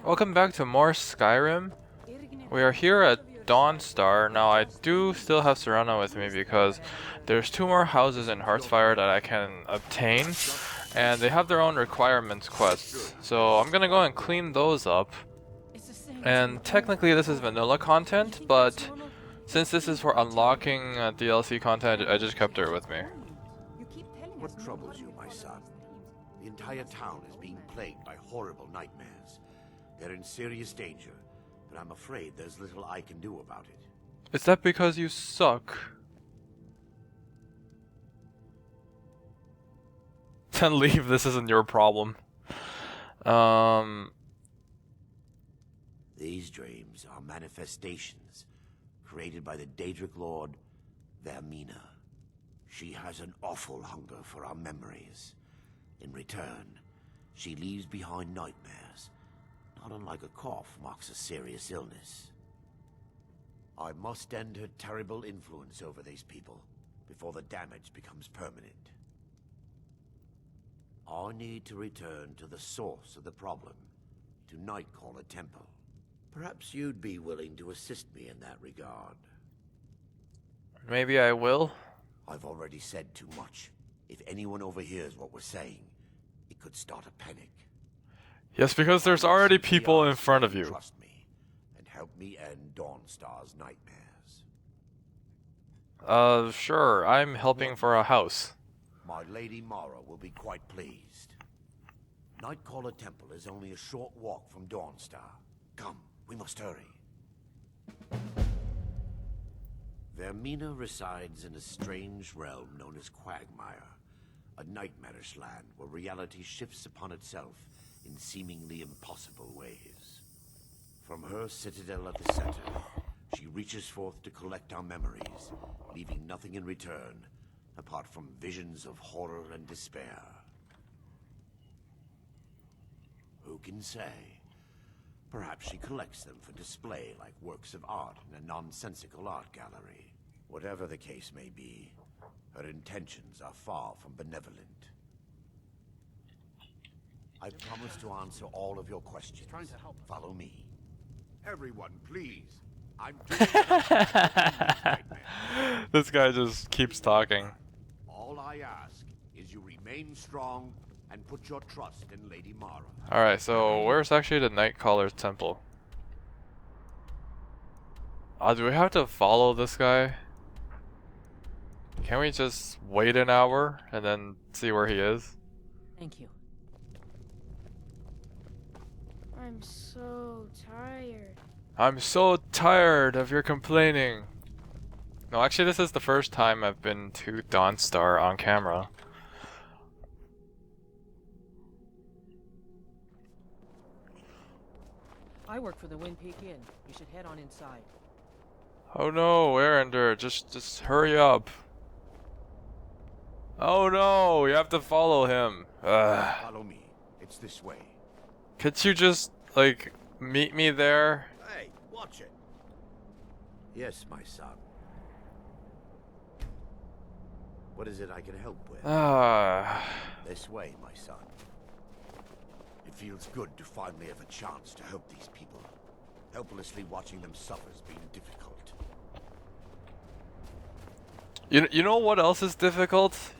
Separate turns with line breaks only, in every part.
Welcome back to more Skyrim. We are here at Dawnstar. Now I do still have Serena with me because there's 2 more houses in Hearthfire that I can obtain, and they have their own requirements quests. So I'm gonna go and clean those up. And technically this is vanilla content, but since this is for unlocking DLC content, I just kept her with me.
What troubles you, my son? The entire town is being plagued by horrible nightmares. They're in serious danger, but I'm afraid there's little I can do about it.
Is that because you suck? Then leave, this isn't your problem.
These dreams are manifestations created by the Daedric Lord, Vermina. She has an awful hunger for our memories. In return, she leaves behind nightmares. Not unlike a cough marks a serious illness. I must end her terrible influence over these people before the damage becomes permanent. I need to return to the source of the problem, to Nightcaller Temple. Perhaps you'd be willing to assist me in that regard.
Maybe I will.
I've already said too much. If anyone overhears what we're saying, it could start a panic.
Yes, because there's already people in front of you.
Trust me, and help me end Dawnstar's nightmares.
Sure. I'm helping for a house.
My Lady Mara will be quite pleased. Nightcaller Temple is only a short walk from Dawnstar. Come, we must hurry. Vermina resides in a strange realm known as Quagmire, a nightmarish land where reality shifts upon itself in seemingly impossible ways. From her citadel at the center, she reaches forth to collect our memories, leaving nothing in return apart from visions of horror and despair. Who can say? Perhaps she collects them for display like works of art in a nonsensical art gallery. Whatever the case may be, her intentions are far from benevolent. I promise to answer all of your questions.
Trying to help.
Follow me.
Everyone, please. I'm
This guy just keeps talking.
All I ask is you remain strong and put your trust in Lady Mara.
Alright, so where's actually the Nightcaller's temple? Do we have to follow this guy? Can we just wait an hour and then see where he is?
Thank you. I'm so tired.
I'm so tired of your complaining. No, actually this is the first time I've been to Dawnstar on camera.
I work for the Wind Peak Inn. You should head on inside.
Oh no, Arender, just hurry up. Oh no, you have to follow him.
Follow me. It's this way.
Could you just, like, meet me there?
Hey, watch it. Yes, my son. What is it I can help with? This way, my son. It feels good to finally have a chance to help these people. Helplessly watching them suffer has been difficult.
You know what else is difficult?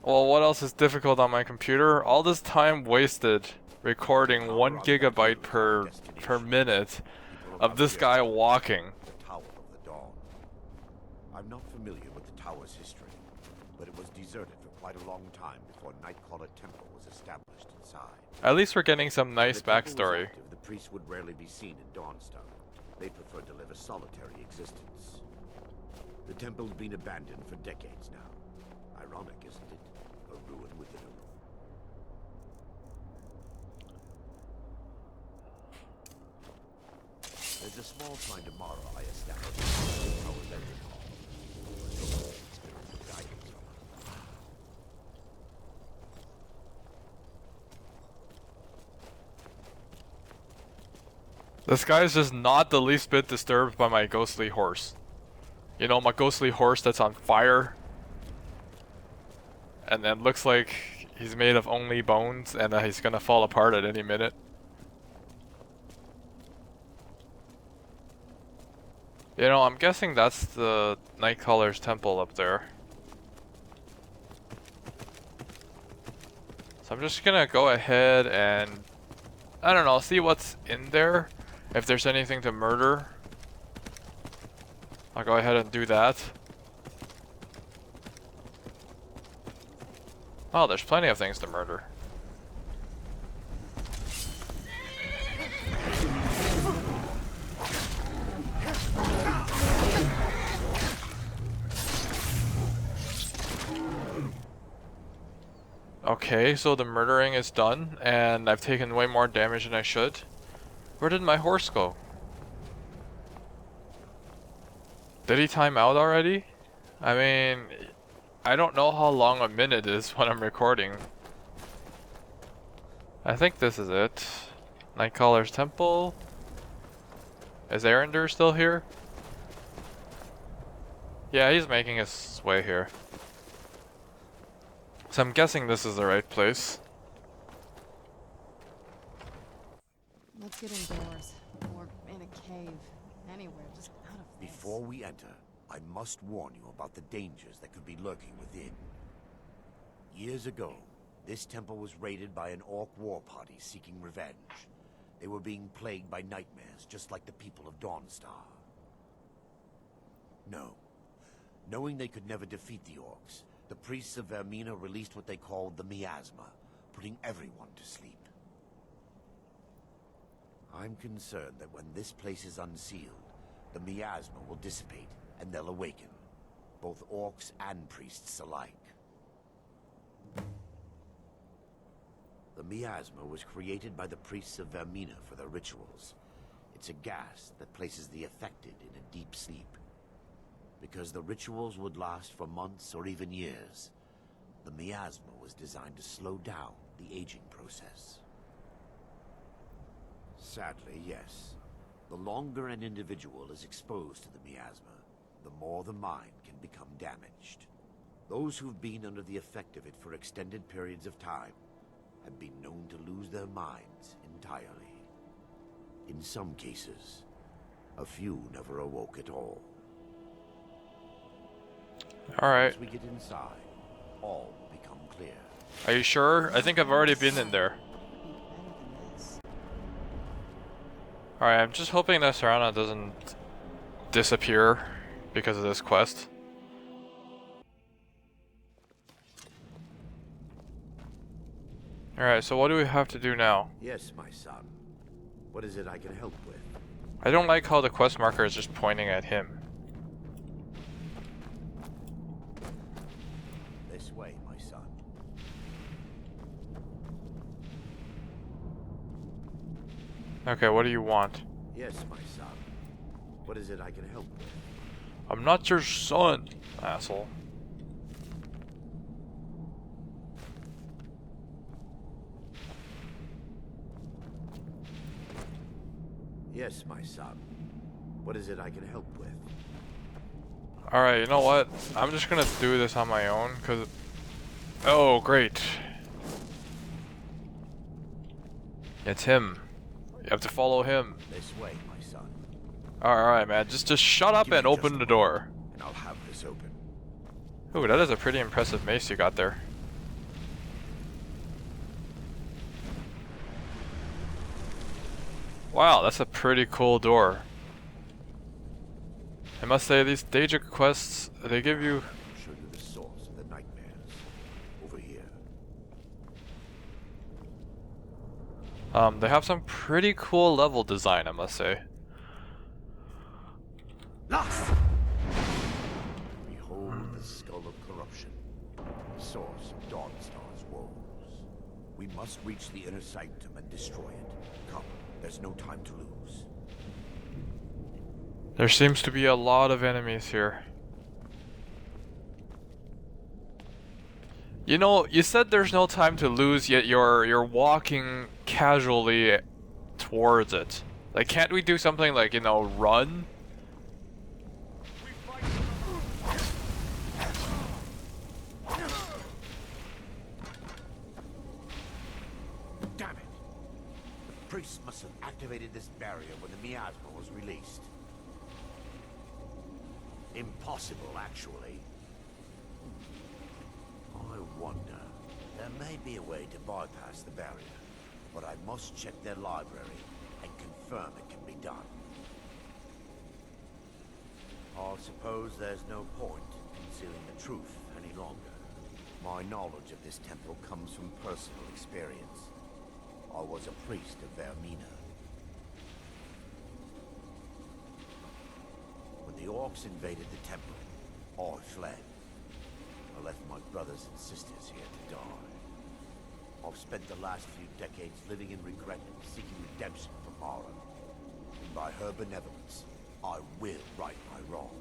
Well, what else is difficult on my computer? All this time wasted recording 1 gigabyte per minute of this guy walking.
The Tower of the Dawn. I'm not familiar with the tower's history, but it was deserted for quite a long time before Nightcaller Temple was established inside.
At least we're getting some nice backstory.
The priests would rarely be seen in Dawnstar. They preferred to live a solitary existence. The temple's been abandoned for decades now. Ironic, isn't it? A ruin within a ruin. There's a small shrine to Mara I established in our Daedric Hall. Spiritual guidance from her.
This guy's just not the least bit disturbed by my ghostly horse. You know, my ghostly horse that's on fire. And then looks like he's made of only bones and that he's gonna fall apart at any minute. You know, I'm guessing that's the Nightcaller's temple up there. So I'm just gonna go ahead and, I don't know, see what's in there. If there's anything to murder, I'll go ahead and do that. Oh, there's plenty of things to murder. Okay, so the murdering is done, and I've taken way more damage than I should. Where did my horse go? Did he time out already? I mean, I don't know how long a minute is when I'm recording. I think this is it. Nightcaller's temple. Is Arender still here? Yeah, he's making his way here. So I'm guessing this is the right place.
Let's get indoors, or in a cave, anywhere, just out of this.
Before we enter, I must warn you about the dangers that could be lurking within. Years ago, this temple was raided by an orc war party seeking revenge. They were being plagued by nightmares, just like the people of Dawnstar. No. Knowing they could never defeat the orcs, the priests of Vermina released what they called the miasma, putting everyone to sleep. I'm concerned that when this place is unsealed, the miasma will dissipate and they'll awaken, both orcs and priests alike. The miasma was created by the priests of Vermina for their rituals. It's a gas that places the affected in a deep sleep. Because the rituals would last for months or even years, the miasma was designed to slow down the aging process. Sadly, yes. The longer an individual is exposed to the miasma, the more the mind can become damaged. Those who've been under the effect of it for extended periods of time have been known to lose their minds entirely. In some cases, a few never awoke at all.
Alright.
As we get inside, all will become clear.
Are you sure? I think I've already been in there. Alright, I'm just hoping that Serana doesn't disappear because of this quest. Alright, so what do we have to do now?
Yes, my son. What is it I can help with?
I don't like how the quest marker is just pointing at him.
This way, my son.
Okay, what do you want?
Yes, my son. What is it I can help with?
I'm not your son, asshole.
Yes, my son. What is it I can help with?
Alright, you know what? I'm just gonna do this on my own, cause... Oh, great. It's him. You have to follow him.
This way, my son.
Alright, man. Just shut up
Give me
and
just
open
a
the door.
moment, and I'll have this open.
Ooh, that is a pretty impressive mace you got there. Wow, that's a pretty cool door. I must say, these Daedric quests, they give you...
I'll show you the source of the nightmares. Over here.
They have some pretty cool level design, I must say.
Lost! Behold the skull of corruption, the source of Dawnstar's woes. We must reach the inner sanctum and destroy it. Come, there's no time to lose.
There seems to be a lot of enemies here. You know, you said there's no time to lose, yet you're walking casually towards it. Like, can't we do something like, you know, run?
priests must have activated this barrier when the miasma was released. Impossible, actually. I wonder. There may be a way to bypass the barrier, but I must check their library and confirm it can be done. I suppose there's no point in concealing the truth any longer. My knowledge of this temple comes from personal experience. I was a priest of Vermina. When the orcs invaded the temple, I fled. I left my brothers and sisters here to die. I've spent the last few decades living in regret and seeking redemption from Mara. And by her benevolence, I will right my wrongs.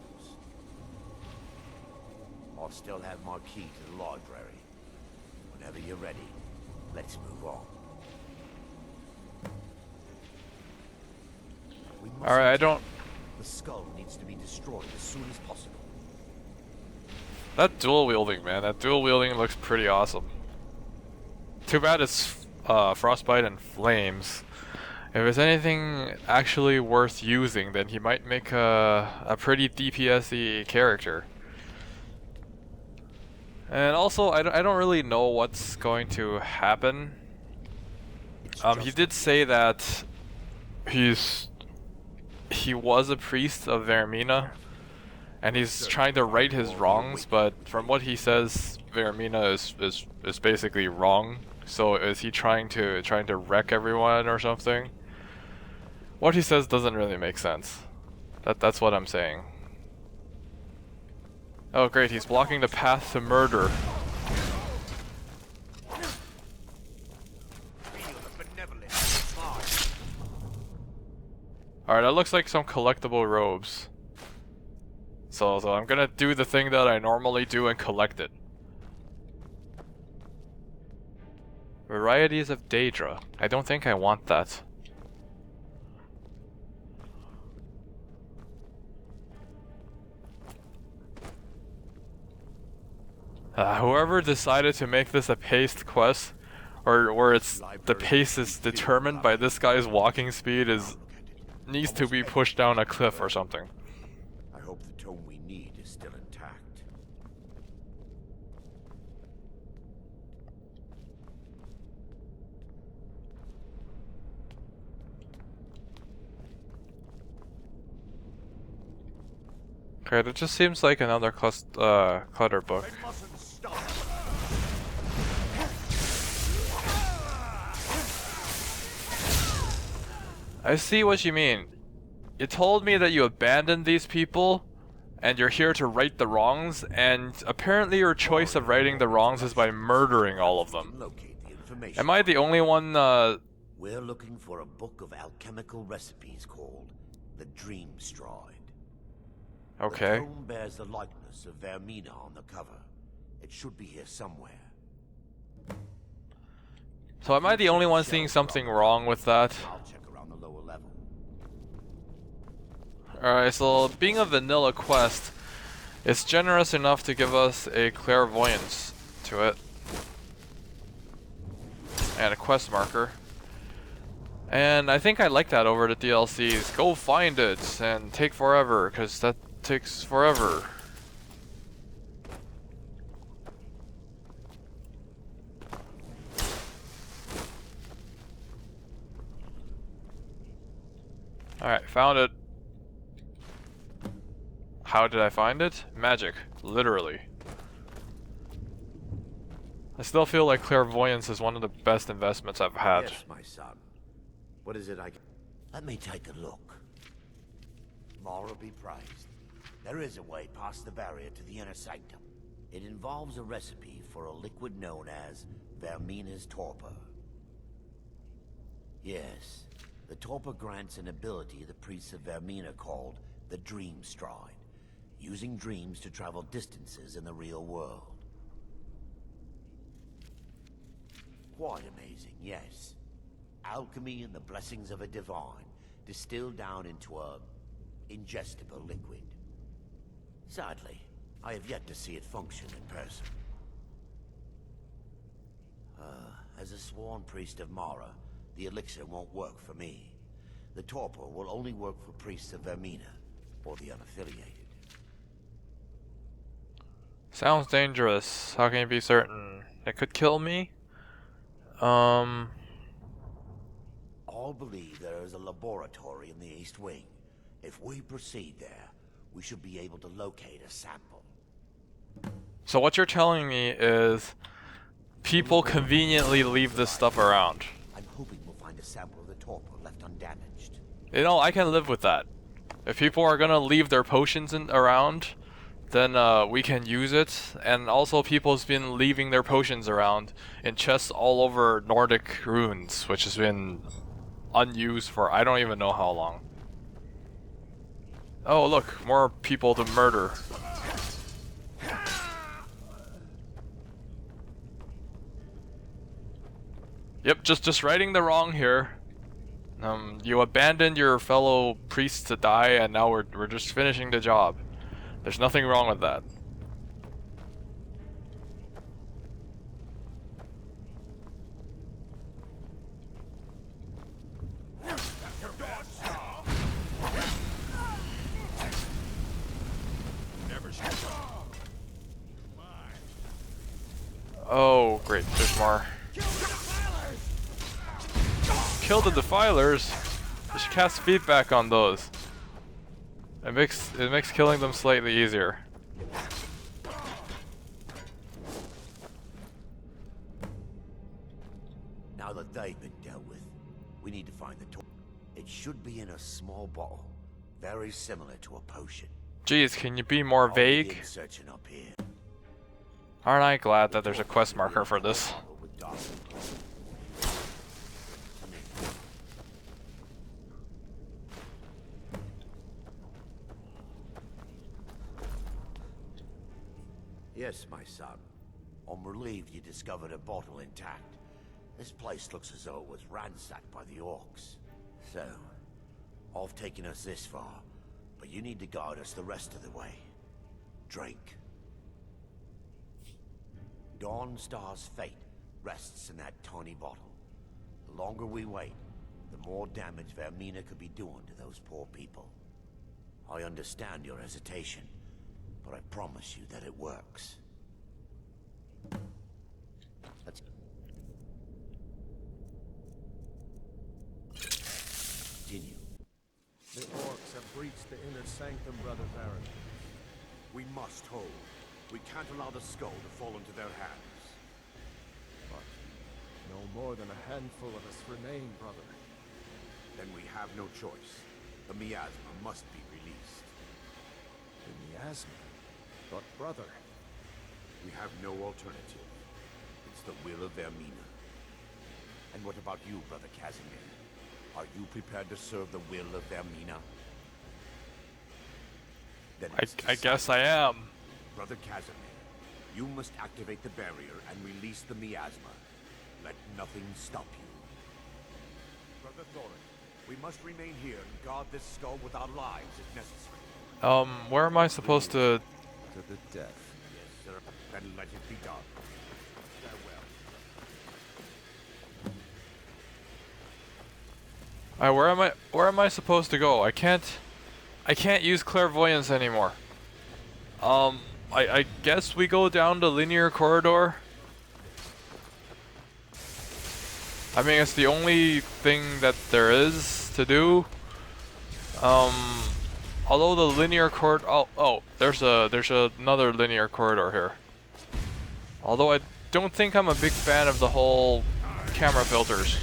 I still have my key to the library. Whenever you're ready, let's move on.
Alright, I don't...
The skull needs to be destroyed as soon as possible.
That dual wielding, man. That dual wielding looks pretty awesome. Too bad it's frostbite and flames. If there's anything actually worth using, then he might make a pretty DPS-y character. And also, I don't really know what's going to happen. He did say that he was a priest of Vermina, and he's trying to right his wrongs, but from what he says, Vermina is basically wrong. So is he trying to wreck everyone or something? What he says doesn't really make sense. That's what I'm saying. Oh great, he's blocking the path to murder. Alright, that looks like some collectible robes. So I'm gonna do the thing that I normally do and collect it. Varieties of Daedra. I don't think I want that. Whoever decided to make this a paced quest, or where it's the pace is determined by this guy's walking speed, needs to be pushed down a cliff or something.
I hope the tome we need is still intact.
Okay, that just seems like another clutter book. I see what you mean. You told me that you abandoned these people, and you're here to right the wrongs, and apparently your choice of righting the wrongs is by murdering all of them. Am I the only one,
We're looking for a book of alchemical recipes called the Dream Stride.
Okay.
The tome bears the likeness of Vermina on the cover. It should be here somewhere.
So am I the only one seeing something wrong with that?
I'll check around the lower level.
Alright, so being a vanilla quest, it's generous enough to give us a clairvoyance to it. And a quest marker. And I think I like that over the DLCs. Go find it and take forever, because that takes forever. Alright, found it. How did I find it? Magic. Literally. I still feel like clairvoyance is one of the best investments I've had.
Yes, my son. What is it I can... Let me take a look. Mara be praised. There is a way past the barrier to the inner sanctum. It involves a recipe for a liquid known as Vermina's torpor. Yes, the torpor grants an ability the priests of Vermina called the Dream Stride, using dreams to travel distances in the real world. Quite amazing, yes. Alchemy and the blessings of a divine, distilled down into a ingestible liquid. Sadly, I have yet to see it function in person. As a sworn priest of Mara, the elixir won't work for me. The torpor will only work for priests of Vermina, or the unaffiliated.
Sounds dangerous. How can you be certain? It could kill me?
All believe there is a laboratory in the East Wing. If we proceed there, we should be able to locate a sample.
So what you're telling me is people conveniently leave this stuff around.
I'm hoping we'll find a sample of the torpor left undamaged.
You know, I can live with that. If people are gonna leave their potions around, then we can use it. And also people's been leaving their potions around in chests all over Nordic ruins, which has been unused for I don't even know how long. Oh look, more people to murder. Yep, just righting the wrong here. You abandoned your fellow priests to die, and now we're just finishing the job. There's nothing wrong with that. Oh, great, there's more. Kill the defilers? You should cast feedback on those. It makes killing them slightly easier.
Now that they've been dealt with, we need to find the torpor. It should be in a small bottle, very similar to a potion.
Jeez, can you be more vague?
I'll begin searching up here.
Aren't I glad that there's a quest marker for this? Yes, my son. I'm relieved you discovered a bottle intact. This place looks as though it was ransacked by the orcs. So, I've taken us this far, but you need to guide us the rest of the way. Drink. Dawnstar's fate rests in that tiny bottle. The longer we wait, the more damage Vermina could be doing to those poor people. I understand your hesitation, but I promise you that it works. Let's continue.
The orcs have breached the inner sanctum, Brother Baron.
We must hold. We can't allow the skull to fall into their hands.
But no more than a handful of us remain, brother.
Then we have no choice. The miasma must be released.
The miasma? But brother...
We have no alternative. It's the will of Vermina. And what about you, Brother Casimir? Are you prepared to serve the will of Vermina? Then
I guess I am.
Brother Casimir, you must activate the barrier and release the miasma. Let nothing stop you. Brother Thorin, we must remain here and guard this skull with our lives if necessary.
Where am I supposed to...
To the death.
Yes, sir. Then let it be done.
Alright, where am I supposed to go? I can't use clairvoyance anymore. I guess we go down the linear corridor. I mean, it's the only thing that there is to do. Although the linear there's another linear corridor here. Although I don't think I'm a big fan of the whole camera filters.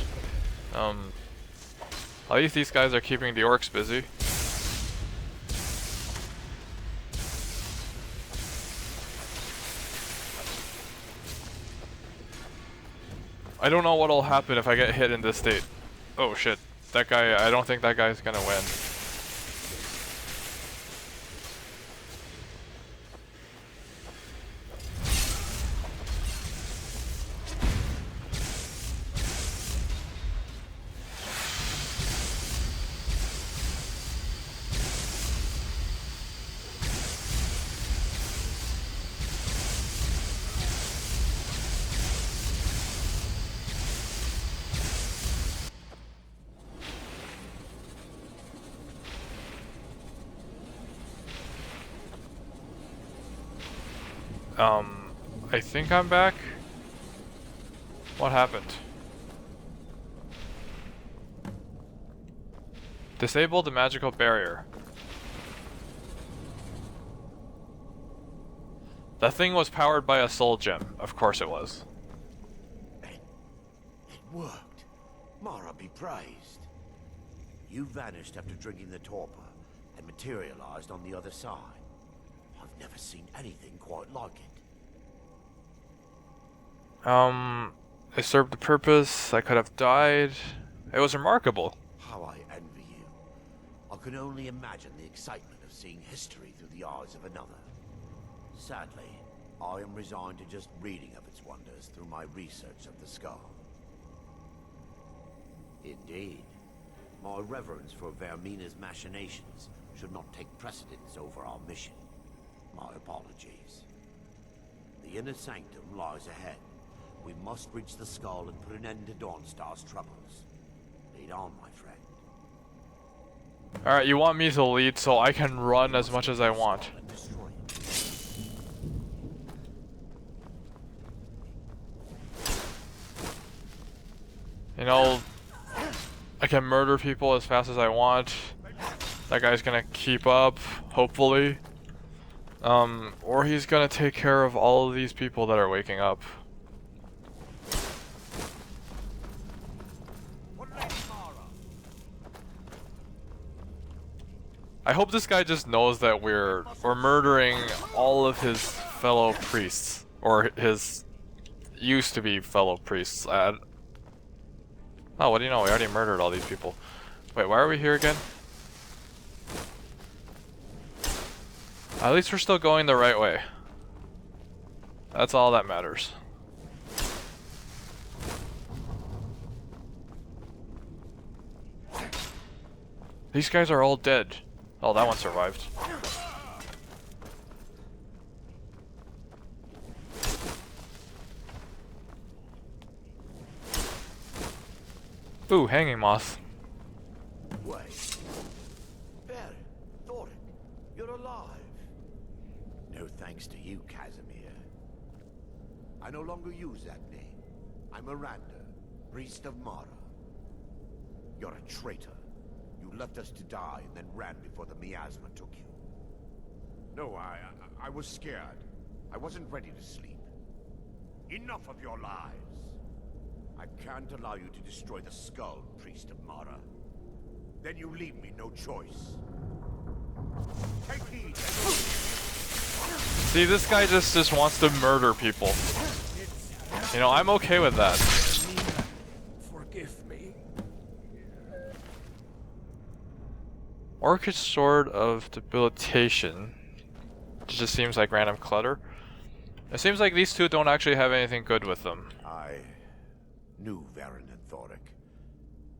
At least these guys are keeping the orcs busy. I don't know what'll happen if I get hit in this state. Oh shit. That guy, I don't think that guy's gonna win. I think I'm back. What happened? Disable the magical barrier. That thing was powered by a soul gem. Of course it was.
It worked. Mara be praised. You vanished after drinking the torpor and materialized on the other side. I've never seen anything quite like it.
It served the purpose. I could have died. It was remarkable.
How I envy you. I can only imagine the excitement of seeing history through the eyes of another. Sadly, I am resigned to just reading of its wonders through my research of the skull. Indeed. My reverence for Vermina's machinations should not take precedence over our mission. My apologies. The inner sanctum lies ahead. We must reach the skull and put an end to Dawnstar's troubles. Lead on, my friend.
Alright, you want me to lead so I can run as much as I want. You know, I can murder people as fast as I want. That guy's gonna keep up, hopefully. Or he's gonna take care of all of these people that are waking up. I hope this guy just knows that we're murdering all of his fellow priests, or his used to be fellow priests. Oh, what do you know? We already murdered all these people. Wait, why are we here again? At least we're still going the right way. That's all that matters. These guys are all dead. Oh, that one survived. Ooh, hanging moth.
Wait. Barry, Thoric, you're alive. No thanks to you, Casimir. I no longer use that name. I'm Miranda, priest of Mara. You're a traitor. You left us to die and then ran before the miasma took you.
No, I was scared. I wasn't ready to sleep. Enough of your lies.
I can't allow you to destroy the skull, priest of Mara.
Then you leave me no choice. Take heed.
See, this guy just wants to murder people. You know, I'm okay with that.
Forgive me.
Orchid Sword of Debilitation. It just seems like random clutter. It seems like these two don't actually have anything good with them.
I knew Varen and Thoric.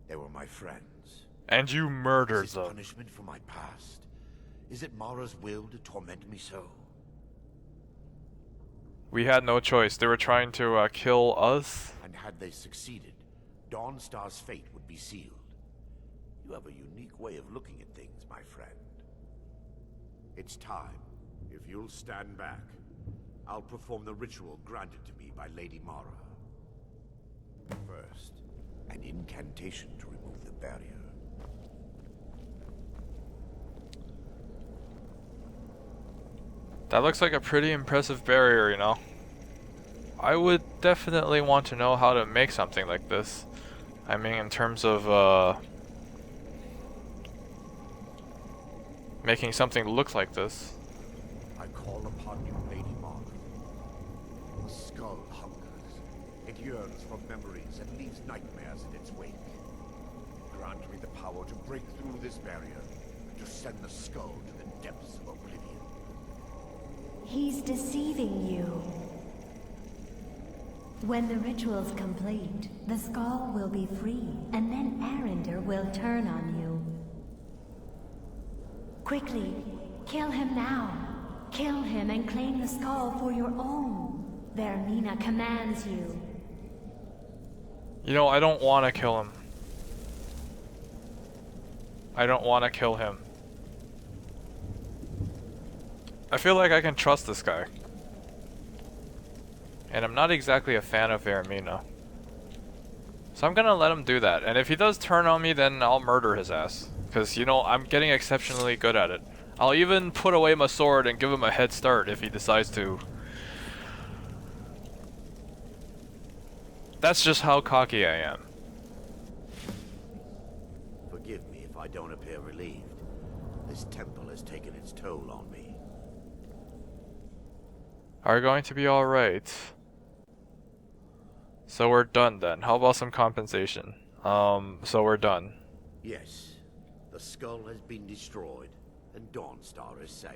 They were my friends.
And you murdered
Is this
them.
punishment for my past? Is it Mara's will to torment me so?
We had no choice. They were trying to kill us.
And had they succeeded, Dawnstar's fate would be sealed. You have a unique way of looking at things, my friend. It's time.
If you'll stand back, I'll perform the ritual granted to me by Lady Mara.
First, an incantation to remove the barrier.
That looks like a pretty impressive barrier, you know. I would definitely want to know how to make something like this. I mean, in terms of making something look like this.
I call upon you, Lady Mara. The skull hungers. It yearns for memories and leaves nightmares in its wake. Grant me the power to break through this barrier and to send the skull to the depths of oblivion.
He's deceiving you. When the ritual's complete, the skull will be free, and then Arender will turn on you. Quickly, kill him now. Kill him and claim the skull for your own. Vermina commands you.
You know, I don't want to kill him. I don't want to kill him. I feel like I can trust this guy. And I'm not exactly a fan of Ermina. So I'm gonna let him do that. And if he does turn on me, then I'll murder his ass. Because, you know, I'm getting exceptionally good at it. I'll even put away my sword and give him a head start if he decides to. That's just how cocky I am.
Forgive me if I don't appear relieved. This temple has taken its toll on me.
Are going to be alright. So we're done then. How about some compensation? So we're done.
Yes, the skull has been destroyed, and Dawnstar is safe.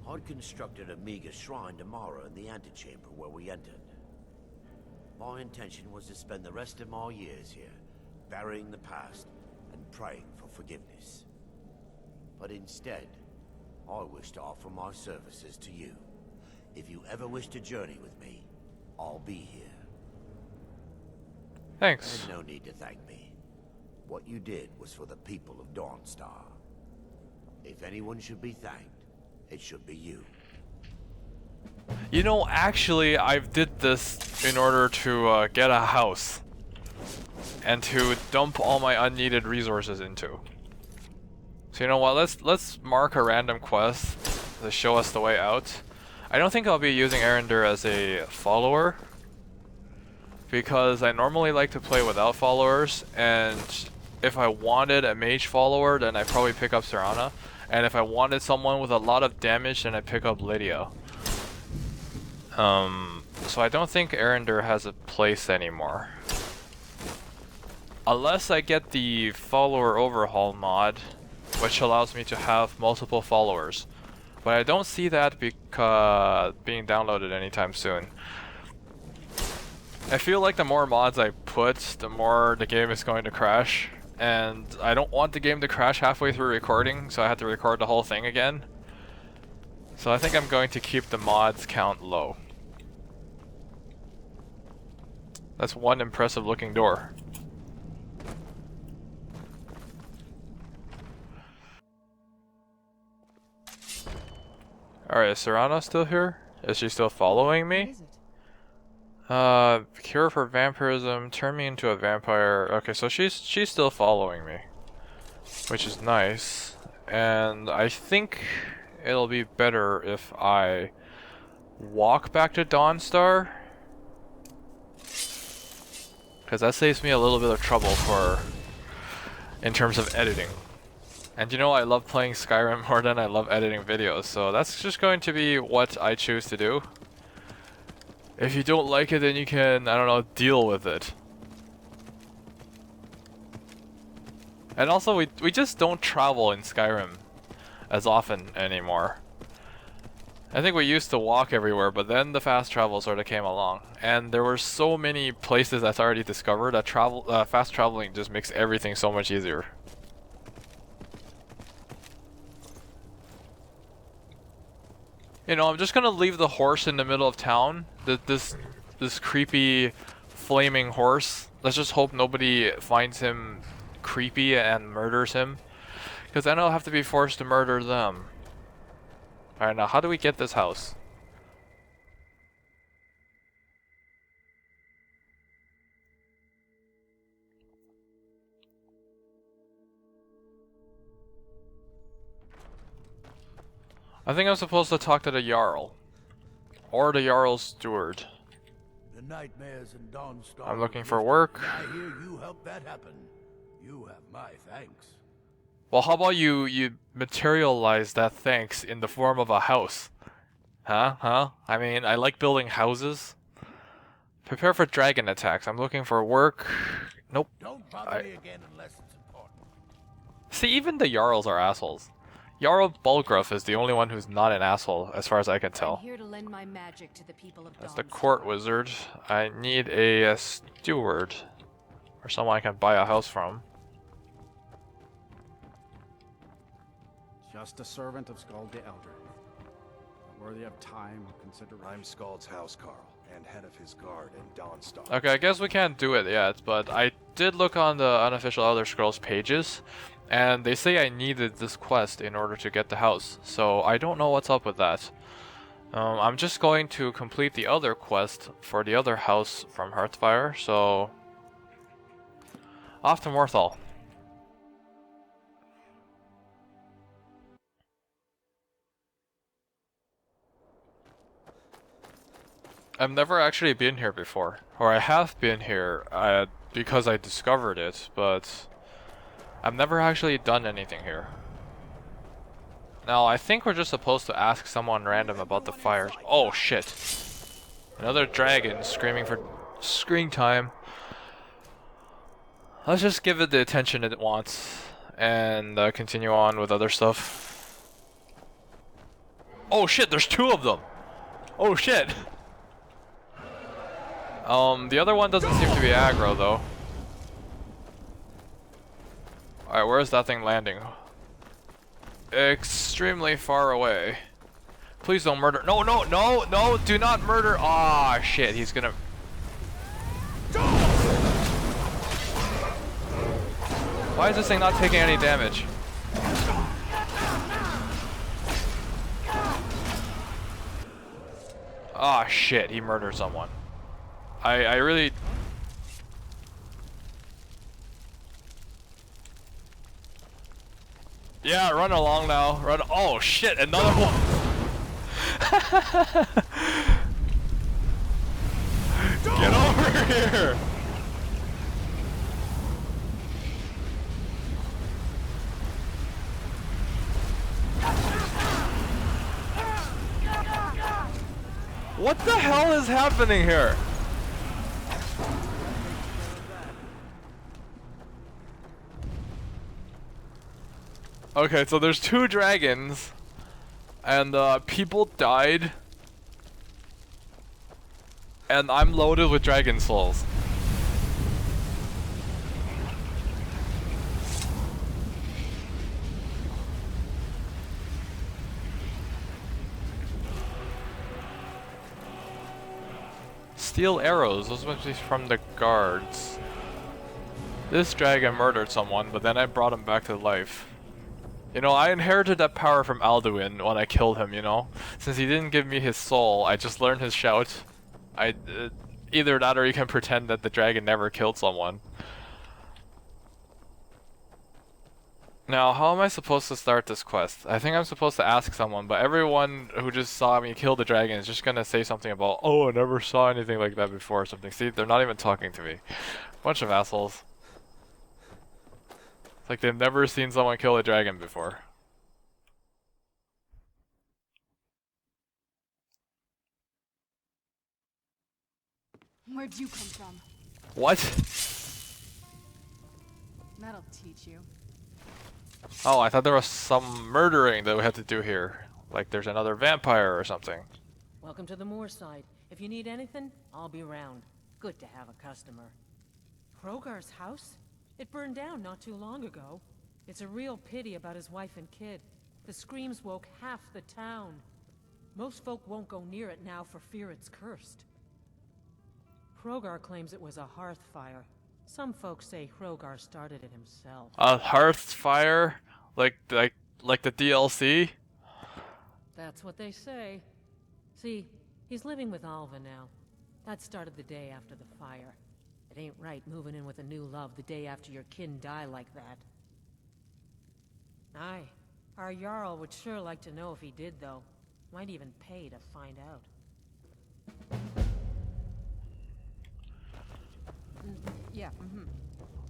I'd constructed a meager shrine tomorrow in the antechamber where we entered. My intention was to spend the rest of my years here, burying the past and praying for forgiveness. But instead, I wish to offer my services to you. If you ever wish to journey with me, I'll be here.
Thanks.
And no need to thank me. What you did was for the people of Dawnstar. If anyone should be thanked, it should be you.
You know, actually, I did this in order to get a house. And to dump all my unneeded resources into. So you know what, let's mark a random quest to show us the way out. I don't think I'll be using Erender as a follower. Because I normally like to play without followers, and if I wanted a mage follower, then I'd probably pick up Serana. And if I wanted someone with a lot of damage, then I'd pick up Lydia. So I don't think Erender has a place anymore. Unless I get the follower overhaul mod, which allows me to have multiple followers. But I don't see that being downloaded anytime soon. I feel like the more mods I put, the more the game is going to crash. And I don't want the game to crash halfway through recording, so I have to record the whole thing again. So I think I'm going to keep the mods count low. That's one impressive looking door. Alright, is Serana still here? Is she still following me?
What is it?
Cure for vampirism, turn me into a vampire. Okay, so she's still following me, which is nice. And I think it'll be better if I walk back to Dawnstar, because that saves me a little bit of trouble in terms of editing. And you know, I love playing Skyrim more than I love editing videos, so that's just going to be what I choose to do. If you don't like it, then you can, I don't know, deal with it. And also, we just don't travel in Skyrim as often anymore. I think we used to walk everywhere, but then the fast travel sort of came along. And there were so many places that's already discovered that fast traveling just makes everything so much easier. You know, I'm just gonna leave the horse in the middle of town. This creepy flaming horse. Let's just hope nobody finds him creepy and murders him, because then I'll have to be forced to murder them. Alright, now how do we get this house? I think I'm supposed to talk to the Jarl. Or the Jarl's steward.
The nightmares and Dawnstar.
I'm looking for work.
I hear you helped that happen. You have my thanks.
Well, how about you materialize that thanks in the form of a house? Huh? I mean, I like building houses. Prepare for dragon attacks. I'm looking for work. Nope.
Don't bother me again unless it's important.
See, even the Jarls are assholes. Jarl Bulgruff is the only one who's not an asshole, as far as I can tell.
I'm here to lend my magic to the people of
That's the
Dawnstar.
court wizard. I need a steward. Or someone I can buy a house from.
Just a servant of Skald the Elder. Worthy of time, consideration.
I'm Skald's housecarl, and head of his guard in Dawnstar.
Okay, I guess we can't do it yet, but I did look on the unofficial Elder Scrolls pages, and they say I needed this quest in order to get the house, so I don't know what's up with that. I'm just going to complete the other quest for the other house from Hearthfire, so off to Morthal. I've never actually been here before, or I have been here because I discovered it, but I've never actually done anything here. Now, I think we're just supposed to ask someone random about the fires. Oh shit. Another dragon screaming for screen time. Let's just give it the attention it wants and continue on with other stuff. Oh shit, there's two of them! Oh shit! The other one doesn't seem to be aggro though. Alright, where's that thing landing? Extremely far away. Please don't murder. No, no, no, no, do not murder. Ah, shit, he's gonna. Why is this thing not taking any damage? Ah, shit, he murdered someone. I really. Yeah, run along now. Run. Oh shit, another one. Get over here. What the hell is happening here? Okay, so there's two dragons, and people died, and I'm loaded with dragon souls. Steel arrows, those must be from the guards. This dragon murdered someone, but then I brought him back to life. You know, I inherited that power from Alduin when I killed him, you know? Since he didn't give me his soul, I just learned his shout. Either that or you can pretend that the dragon never killed someone. Now, how am I supposed to start this quest? I think I'm supposed to ask someone, but everyone who just saw me kill the dragon is just gonna say something about, oh, I never saw anything like that before or something. See, they're not even talking to me. Bunch of assholes. It's like they've never seen someone kill a dragon before.
Where'd you come from?
What?
That'll teach you.
Oh, I thought there was some murdering that we had to do here. Like there's another vampire or something.
Welcome to the moorside. If you need anything, I'll be around. Good to have a customer. Hrogar's house? It burned down not too long ago. It's a real pity about his wife and kid. The screams woke half the town. Most folk won't go near it now for fear it's cursed. Hrogar claims it was a hearthfire. Some folks say Hrogar started it himself.
A hearthfire? Like the DLC?
That's what they say. See, he's living with Alva now. That started the day after the fire. It ain't right moving in with a new love the day after your kin die like that. Aye. Our Jarl would sure like to know if he did, though. Might even pay to find out.
Yeah,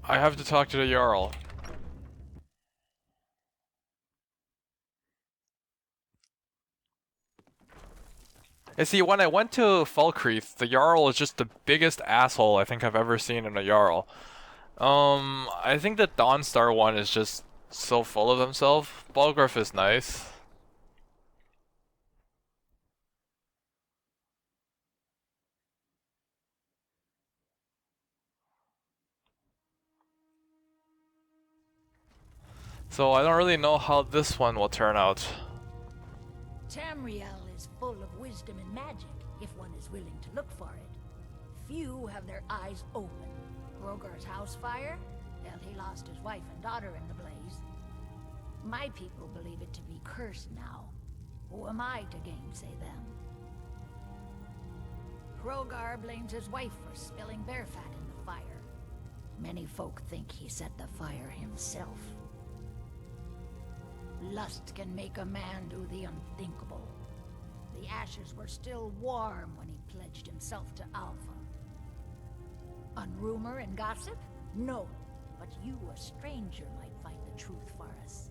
I have to talk to the Jarl. And see, when I went to Falkreath, the Jarl is just the biggest asshole I think I've ever seen in a Jarl. I think the Dawnstar one is just so full of himself. Balgruuf is nice. So I don't really know how this one will turn out.
Tamriel is full of wisdom and magic, if one is willing to look for it. Few have their eyes open. Hrogar's house fire? Well, he lost his wife and daughter in the blaze. My people believe it to be cursed now. Who am I to gainsay them? Hrogar blames his wife for spilling bear fat in the fire. Many folk think he set the fire himself. Lust can make a man do the unthinkable. The ashes were still warm when he pledged himself to Alpha. On rumor and gossip? No. But you, a stranger, might find the truth for us.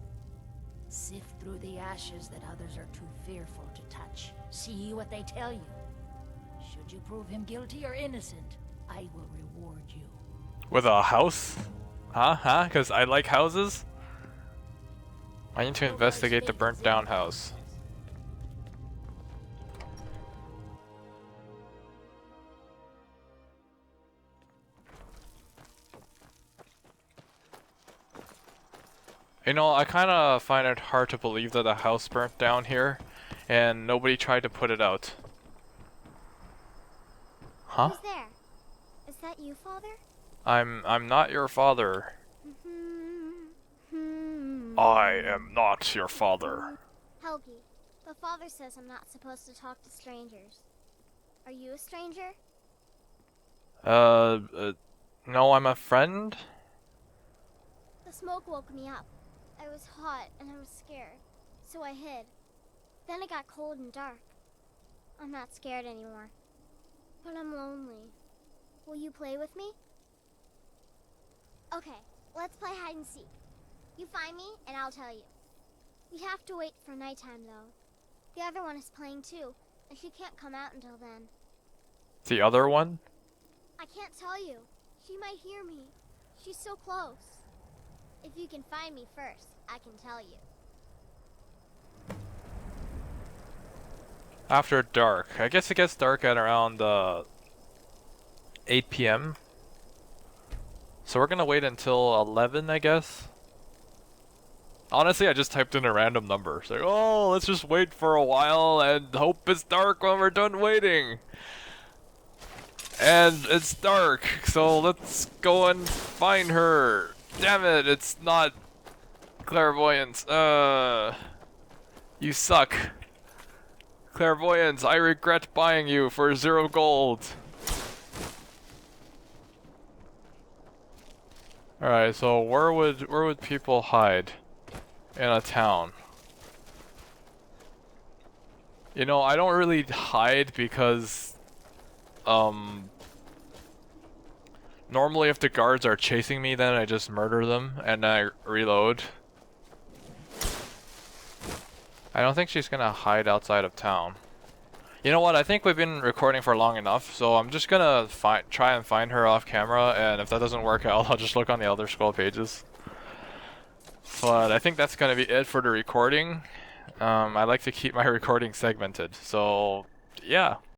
Sift through the ashes that others are too fearful to touch. See what they tell you. Should you prove him guilty or innocent, I will reward you.
With a house? Huh? Because I like houses? I need to investigate the burnt down house. You know, I kind of find it hard to believe that a house burnt down here and nobody tried to put it out. Huh?
Who's there? Is that you, Father?
I'm not your father. I am not your father.
Helgi, the Father says I'm not supposed to talk to strangers. Are you a stranger?
No, I'm a friend.
The smoke woke me up. I was hot and I was scared, so I hid. Then it got cold and dark. I'm not scared anymore, but I'm lonely. Will you play with me? Okay, let's play hide and seek. You find me and I'll tell you. We have to wait for nighttime though. The other one is playing too, and she can't come out until then.
The other one?
I can't tell you. She might hear me. She's so close. If you can find me first, I can tell you.
After dark. I guess it gets dark at around 8 p.m. So we're gonna wait until 11, I guess. Honestly, I just typed in a random number. It's like, oh, let's just wait for a while and hope it's dark when we're done waiting. And it's dark, so let's go and find her. Damn it, it's not clairvoyance. You suck. Clairvoyance, I regret buying you for 0 gold. Alright, so where would people hide in a town? You know, I don't really hide because normally if the guards are chasing me, then I just murder them and I reload. I don't think she's gonna hide outside of town. You know what, I think we've been recording for long enough, so I'm just gonna try and find her off camera, and if that doesn't work out, I'll just look on the other scroll pages. But I think that's gonna be it for the recording. I like to keep my recording segmented, so yeah.